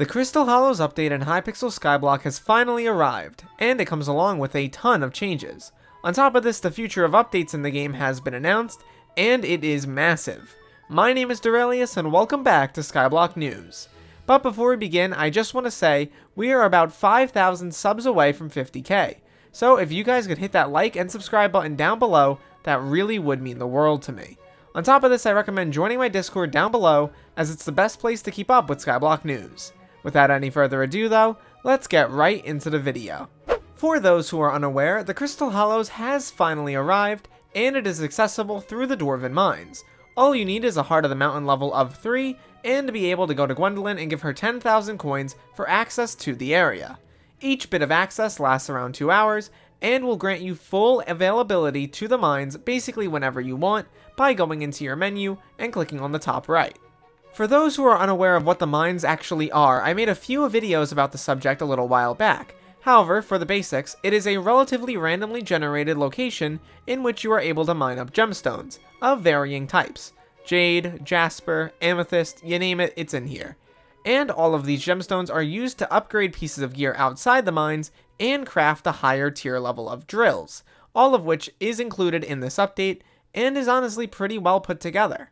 The Crystal Hallows update in Hypixel Skyblock has finally arrived, and it comes along with a ton of changes. On top of this, the future of updates in the game has been announced, and it is massive. My name is Derailious, and welcome back to Skyblock News. But before we begin, I just want to say, we are about 5,000 subs away from 50k. So if you guys could hit that like and subscribe button down below, that really would mean the world to me. On top of this, I recommend joining my Discord down below, as it's the best place to keep up with Skyblock News. Without any further ado though, let's get right into the video. For those who are unaware, the Crystal Hallows has finally arrived, and it is accessible through the Dwarven Mines. All you need is a Heart of the Mountain level of 3, and to be able to go to Gwendolyn and give her 10,000 coins for access to the area. Each bit of access lasts around 2 hours, and will grant you full availability to the mines basically whenever you want, by going into your menu and clicking on the top right. For those who are unaware of what the mines actually are, I made a few videos about the subject a little while back. However, for the basics, it is a relatively randomly generated location in which you are able to mine up gemstones of varying types. Jade, Jasper, Amethyst, you name it, it's in here. And all of these gemstones are used to upgrade pieces of gear outside the mines and craft a higher tier level of drills, all of which is included in this update and is honestly pretty well put together.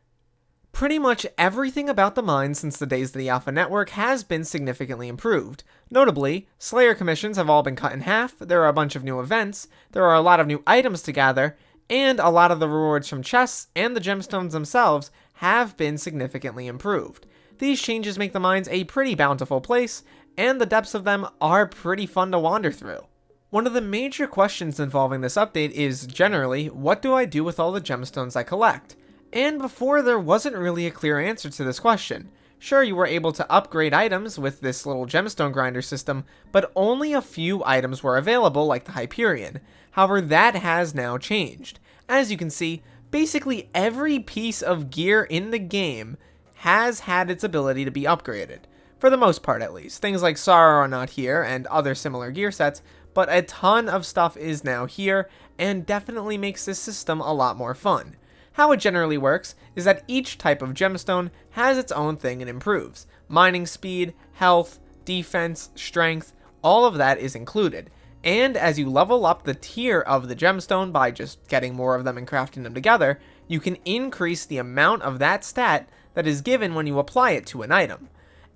Pretty much everything about the mines since the days of the Alpha Network has been significantly improved. Notably, Slayer commissions have all been cut in half, there are a bunch of new events, there are a lot of new items to gather, and a lot of the rewards from chests and the gemstones themselves have been significantly improved. These changes make the mines a pretty bountiful place, and the depths of them are pretty fun to wander through. One of the major questions involving this update is, generally, what do I do with all the gemstones I collect? And before, there wasn't really a clear answer to this question. Sure, you were able to upgrade items with this little gemstone grinder system, but only a few items were available, like the Hyperion. However, that has now changed. As you can see, basically every piece of gear in the game has had its ability to be upgraded. For the most part, at least. Things like Taaara are not here, and other similar gear sets, but a ton of stuff is now here, and definitely makes this system a lot more fun. How it generally works is that each type of gemstone has its own thing it improves. Mining speed, health, defense, strength, all of that is included. And as you level up the tier of the gemstone by just getting more of them and crafting them together, you can increase the amount of that stat that is given when you apply it to an item.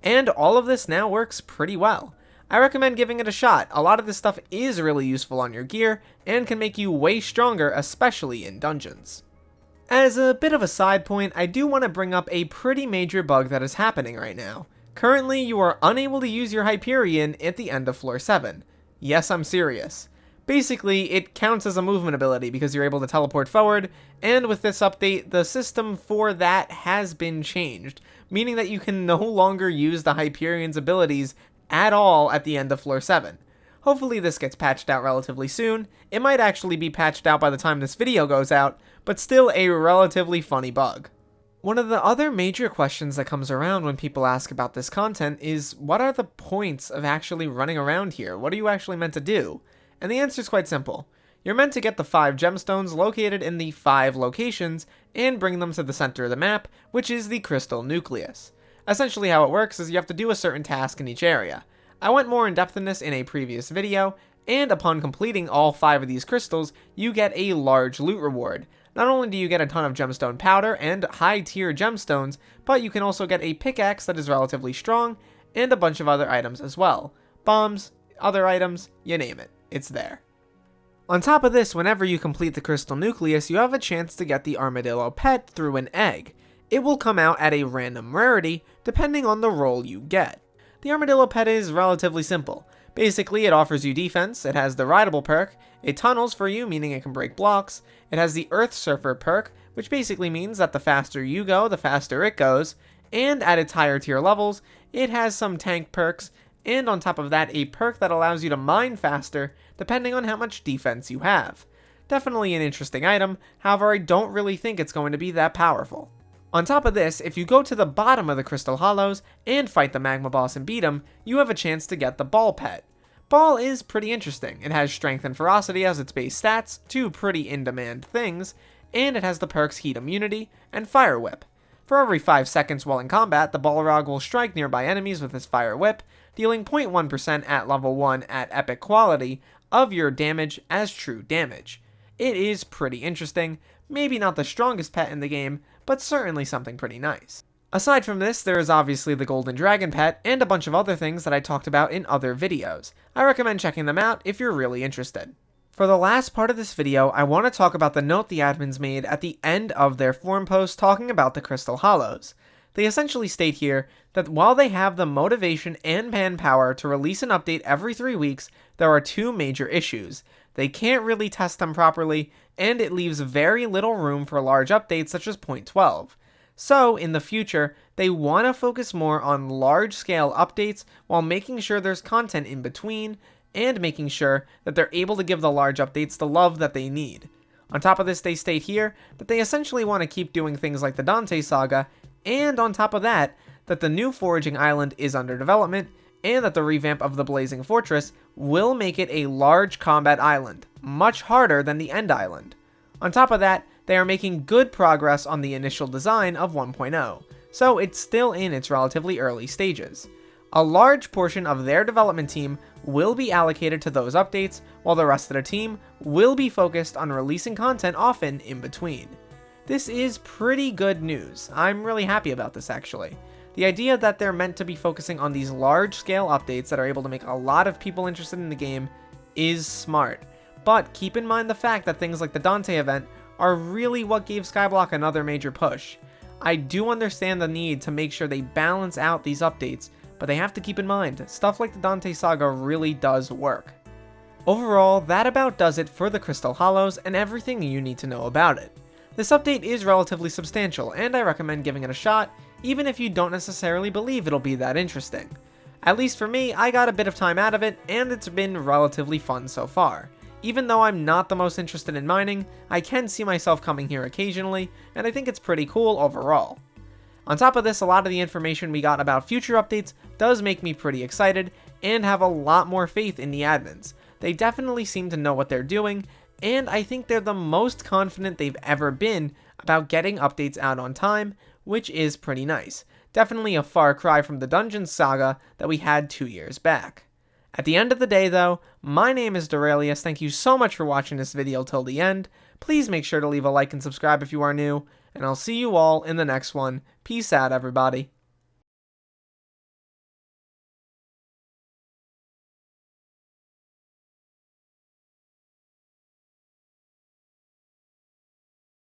And all of this now works pretty well. I recommend giving it a shot. A lot of this stuff is really useful on your gear and can make you way stronger, especially in dungeons. As a bit of a side point, I do want to bring up a pretty major bug that is happening right now. Currently, you are unable to use your Hyperion at the end of floor 7. Yes, I'm serious. Basically, it counts as a movement ability because you're able to teleport forward, and with this update, the system for that has been changed, meaning that you can no longer use the Hyperion's abilities at all at the end of floor 7. Hopefully this gets patched out relatively soon. It might actually be patched out by the time this video goes out, but still a relatively funny bug. One of the other major questions that comes around when people ask about this content is, what are the points of actually running around here? What are you actually meant to do? And the answer is quite simple. You're meant to get the 5 gemstones located in the 5 locations and bring them to the center of the map, which is the Crystal Nucleus. Essentially how it works is you have to do a certain task in each area. I went more in depth in this in a previous video, and upon completing all 5 of these crystals, you get a large loot reward. Not only do you get a ton of gemstone powder and high tier gemstones, but you can also get a pickaxe that is relatively strong, and a bunch of other items as well. Bombs, other items, you name it, it's there. On top of this, whenever you complete the Crystal Nucleus, you have a chance to get the Armadillo Pet through an egg. It will come out at a random rarity, depending on the role you get. The Armadillo Pet is relatively simple. Basically, it offers you defense, it has the Rideable perk, it tunnels for you, meaning it can break blocks, it has the Earth Surfer perk, which basically means that the faster you go, the faster it goes, and at its higher tier levels, it has some tank perks, and on top of that, a perk that allows you to mine faster, depending on how much defense you have. Definitely an interesting item, however I don't really think it's going to be that powerful. On top of this, if you go to the bottom of the Crystal Hallows and fight the Magma boss and beat him, you have a chance to get the Ball Pet. Ball is pretty interesting. It has Strength and Ferocity as its base stats, two pretty in-demand things, and it has the perks Heat Immunity and Fire Whip. For every 5 seconds while in combat, the Balrog will strike nearby enemies with his Fire Whip, dealing 0.1% at level 1 at epic quality of your damage as true damage. It is pretty interesting, maybe not the strongest pet in the game, but certainly something pretty nice. Aside from this, there is obviously the Golden Dragon pet, and a bunch of other things that I talked about in other videos. I recommend checking them out if you're really interested. For the last part of this video, I want to talk about the note the admins made at the end of their forum post talking about the Crystal Hallows. They essentially state here that while they have the motivation and manpower to release an update every 3 weeks, there are 2 major issues. They can't really test them properly, and it leaves very little room for large updates such as 0.12. So, in the future, they want to focus more on large-scale updates while making sure there's content in between, and making sure that they're able to give the large updates the love that they need. On top of this, they state here that they essentially want to keep doing things like the Dante Saga, and on top of that, that the new Foraging Island is under development, and that the revamp of the Blazing Fortress will make it a large combat island, much harder than the End Island. On top of that, they are making good progress on the initial design of 1.0, so it's still in its relatively early stages. A large portion of their development team will be allocated to those updates, while the rest of the team will be focused on releasing content often in between. This is pretty good news. I'm really happy about this actually. The idea that they're meant to be focusing on these large-scale updates that are able to make a lot of people interested in the game is smart. But keep in mind the fact that things like the Dante event are really what gave Skyblock another major push. I do understand the need to make sure they balance out these updates, but they have to keep in mind, stuff like the Dante Saga really does work. Overall, that about does it for the Crystal Hallows and everything you need to know about it. This update is relatively substantial, and I recommend giving it a shot, even if you don't necessarily believe it'll be that interesting. At least for me, I got a bit of time out of it, and it's been relatively fun so far. Even though I'm not the most interested in mining, I can see myself coming here occasionally, and I think it's pretty cool overall. On top of this, a lot of the information we got about future updates does make me pretty excited, and have a lot more faith in the admins. They definitely seem to know what they're doing, and I think they're the most confident they've ever been about getting updates out on time, which is pretty nice. Definitely a far cry from the Dungeons saga that we had 2 years back. At the end of the day though, my name is Derailious. Thank you so much for watching this video till the end. Please make sure to leave a like and subscribe if you are new, and I'll see you all in the next one. Peace out, everybody.